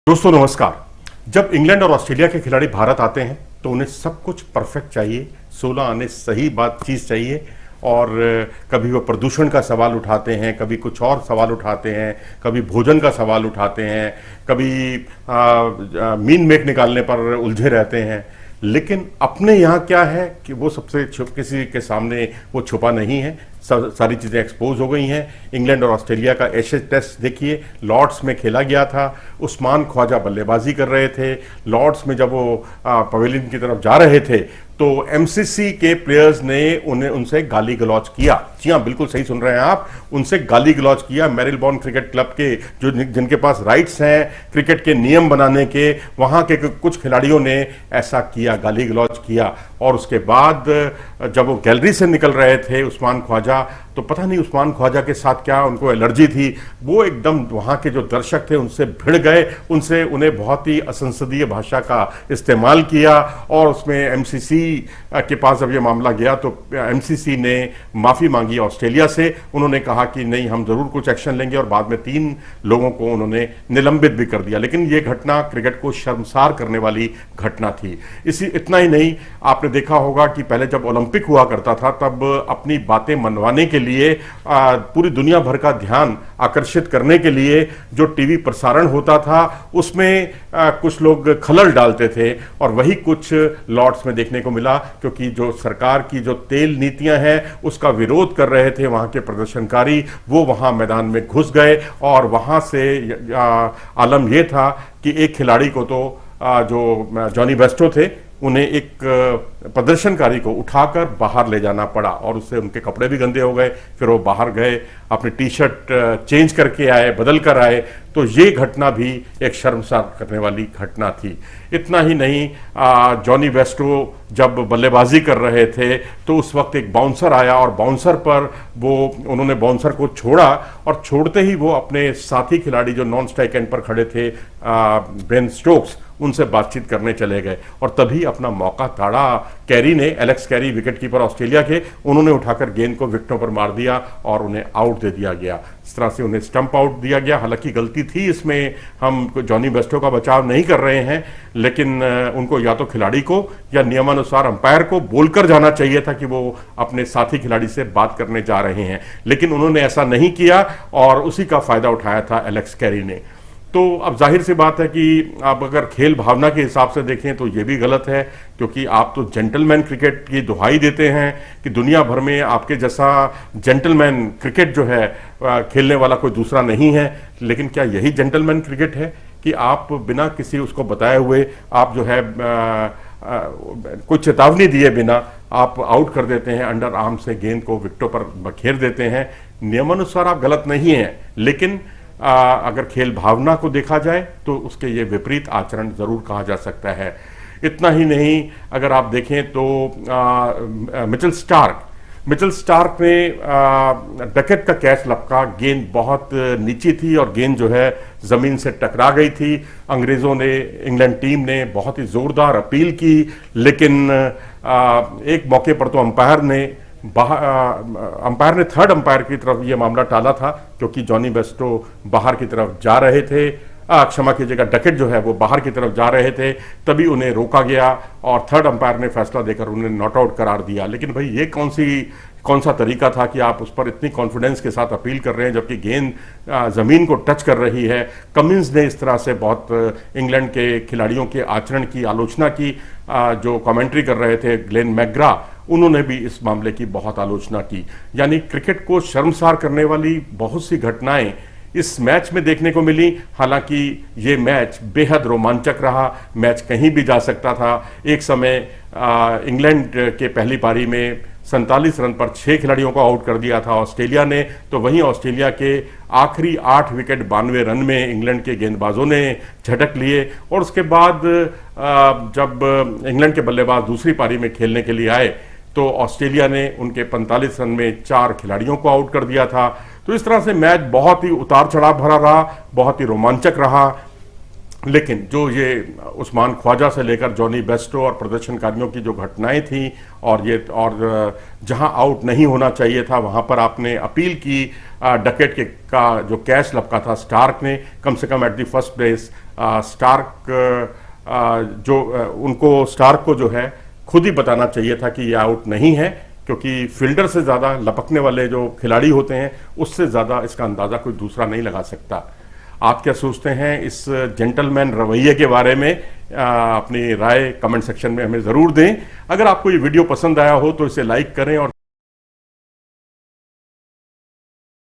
दोस्तों नमस्कार। जब इंग्लैंड और ऑस्ट्रेलिया के खिलाड़ी भारत आते हैं तो उन्हें सब कुछ परफेक्ट चाहिए, 16 आने सही बात चीज़ चाहिए। और कभी वो प्रदूषण का सवाल उठाते हैं, कभी कुछ और सवाल उठाते हैं, कभी भोजन का सवाल उठाते हैं, कभी मीन मेक निकालने पर उलझे रहते हैं। लेकिन अपने यहाँ क्या है कि वो सबसे किसी के सामने वो छुपा नहीं है। सारी चीज़ें एक्सपोज हो गई हैं। इंग्लैंड और ऑस्ट्रेलिया का एशेज टेस्ट देखिए, लॉर्ड्स में खेला गया था। उस्मान ख्वाजा बल्लेबाजी कर रहे थे। लॉर्ड्स में जब वो पवेलियन की तरफ जा रहे थे तो एमसीसी के प्लेयर्स ने उनसे गाली गलौज किया। जी हाँ, बिल्कुल सही सुन रहे हैं आप, उनसे गाली गलौज किया। मैरिलबॉर्न क्रिकेट क्लब के जिनके पास राइट्स हैं क्रिकेट के नियम बनाने के, वहाँ के कुछ खिलाड़ियों ने ऐसा किया, गाली गलौज किया। और उसके बाद जब वो गैलरी से निकल रहे थे उस्मान ख्वाजा, तो पता नहीं उस्मान ख्वाजा के साथ क्या उनको एलर्जी थी, वो एकदम वहाँ के जो दर्शक थे उनसे भिड़ गए, उन्हें बहुत ही असंसदीय भाषा का इस्तेमाल किया। और उसमें एमसीसी के पास जब ये मामला गया तो एमसीसी ने माफ़ी मांगी ऑस्ट्रेलिया से। उन्होंने कहा कि नहीं, हम ज़रूर कुछ एक्शन लेंगे, और बाद में 3 लोगों को उन्होंने निलंबित भी कर दिया। लेकिन ये घटना क्रिकेट को शर्मसार करने वाली घटना थी। इतना ही नहीं, आपने देखा होगा कि पहले जब ओलंपिक हुआ करता था तब अपनी बातें मनवाने के लिए, पूरी दुनिया भर का ध्यान आकर्षित करने के लिए जो टीवी प्रसारण होता था उसमें कुछ लोग खलल डालते थे, और वही कुछ लॉर्ड्स में देखने को मिला। क्योंकि जो सरकार की जो तेल नीतियां हैं उसका विरोध कर रहे थे वहां के प्रदर्शनकारी, वो वहां मैदान में घुस गए। और वहां से आलम यह था कि एक खिलाड़ी को तो जो जॉनी बेस्टो थे, उन्हें एक प्रदर्शनकारी को उठाकर बाहर ले जाना पड़ा, और उससे उनके कपड़े भी गंदे हो गए। फिर वो बाहर गए, अपनी टी शर्ट चेंज करके आए, बदल कर आए। तो ये घटना भी एक शर्मसार करने वाली घटना थी। इतना ही नहीं, जॉनी बेस्टो जब बल्लेबाजी कर रहे थे तो उस वक्त एक बाउंसर आया, और बाउंसर पर उन्होंने बाउंसर को छोड़ा, और छोड़ते ही वो अपने साथी खिलाड़ी जो नॉन स्ट्राइक एंड पर खड़े थे, बेन स्टोक्स, उनसे बातचीत करने चले गए। और तभी अपना मौका ताड़ा कैरी ने, एलेक्स कैरी विकेटकीपर ऑस्ट्रेलिया के, उन्होंने उठाकर गेंद को विकेटों पर मार दिया और उन्हें आउट दे दिया गया। इस तरह से उन्हें स्टंप आउट दिया गया। हालांकि गलती थी इसमें, हम जॉनी बेस्टो का बचाव नहीं कर रहे हैं, लेकिन उनको या तो खिलाड़ी को या नियमानुसार अंपायर को बोलकर जाना चाहिए था कि वो अपने साथी खिलाड़ी से बात करने जा रहे हैं। लेकिन उन्होंने ऐसा नहीं किया, और उसी का फायदा उठाया था एलेक्स कैरी ने। तो अब जाहिर सी बात है कि आप अगर खेल भावना के हिसाब से देखें तो ये भी गलत है, क्योंकि आप तो जेंटलमैन क्रिकेट की दुहाई देते हैं कि दुनिया भर में आपके जैसा जेंटलमैन क्रिकेट जो है खेलने वाला कोई दूसरा नहीं है। लेकिन क्या यही जेंटलमैन क्रिकेट है कि आप बिना किसी उसको बताए हुए, आप जो है कोई चेतावनी दिए बिना आप आउट कर देते हैं, अंडर आर्म से गेंद को विकेटों पर बखेर देते हैं? नियमानुसार आप गलत नहीं हैं, लेकिन अगर खेल भावना को देखा जाए तो उसके ये विपरीत आचरण जरूर कहा जा सकता है। इतना ही नहीं, अगर आप देखें तो मिचेल स्टार्क ने डकेट का कैच लपका, गेंद बहुत नीची थी और गेंद जो है जमीन से टकरा गई थी। अंग्रेजों ने, इंग्लैंड टीम ने बहुत ही जोरदार अपील की, लेकिन एक मौके पर तो अंपायर ने थर्ड अंपायर की तरफ ये मामला टाला था, क्योंकि जॉनी बेस्टो बाहर की तरफ जा रहे थे, क्षमा कीजिएगा, डकेट जो है वो बाहर की तरफ जा रहे थे, तभी उन्हें रोका गया और थर्ड अंपायर ने फैसला देकर उन्हें नॉट आउट करार दिया। लेकिन भाई, ये कौन सा तरीका था कि आप उस पर इतनी कॉन्फिडेंस के साथ अपील कर रहे हैं जबकि गेंद ज़मीन को टच कर रही है? कमिंस ने इस तरह से बहुत इंग्लैंड के खिलाड़ियों के आचरण की आलोचना की। जो कमेंट्री कर रहे थे ग्लेन मैकग्रा, उन्होंने भी इस मामले की बहुत आलोचना की। यानी क्रिकेट को शर्मसार करने वाली बहुत सी घटनाएं इस मैच में देखने को मिली। हालांकि ये मैच बेहद रोमांचक रहा, मैच कहीं भी जा सकता था। एक समय इंग्लैंड के पहली पारी में 47 रन पर 6 खिलाड़ियों को आउट कर दिया था ऑस्ट्रेलिया ने, तो वहीं ऑस्ट्रेलिया के आखिरी 8 विकेट 92 रन में इंग्लैंड के गेंदबाजों ने झटक लिए। और उसके बाद जब इंग्लैंड के बल्लेबाज दूसरी पारी में खेलने के लिए आए तो ऑस्ट्रेलिया ने उनके 45 रन में 4 खिलाड़ियों को आउट कर दिया था। तो इस तरह से मैच बहुत ही उतार चढ़ाव भरा रहा, बहुत ही रोमांचक रहा। लेकिन जो ये उस्मान ख्वाजा से लेकर जॉनी बेस्टो और प्रदर्शनकारियों की जो घटनाएं थी, और जहां आउट नहीं होना चाहिए था वहां पर आपने अपील की, डकेट के का जो कैच लपका था स्टार्क ने, कम से कम at the first place Starc उनको स्टार्क को जो है खुद ही बताना चाहिए था कि ये आउट नहीं है, क्योंकि फील्डर से ज़्यादा लपकने वाले जो खिलाड़ी होते हैं उससे ज़्यादा इसका अंदाज़ा कोई दूसरा नहीं लगा सकता। आप क्या सोचते हैं इस जेंटलमैन रवैये के बारे में? अपनी राय कमेंट सेक्शन में हमें ज़रूर दें। अगर आपको ये वीडियो पसंद आया हो तो इसे लाइक करें और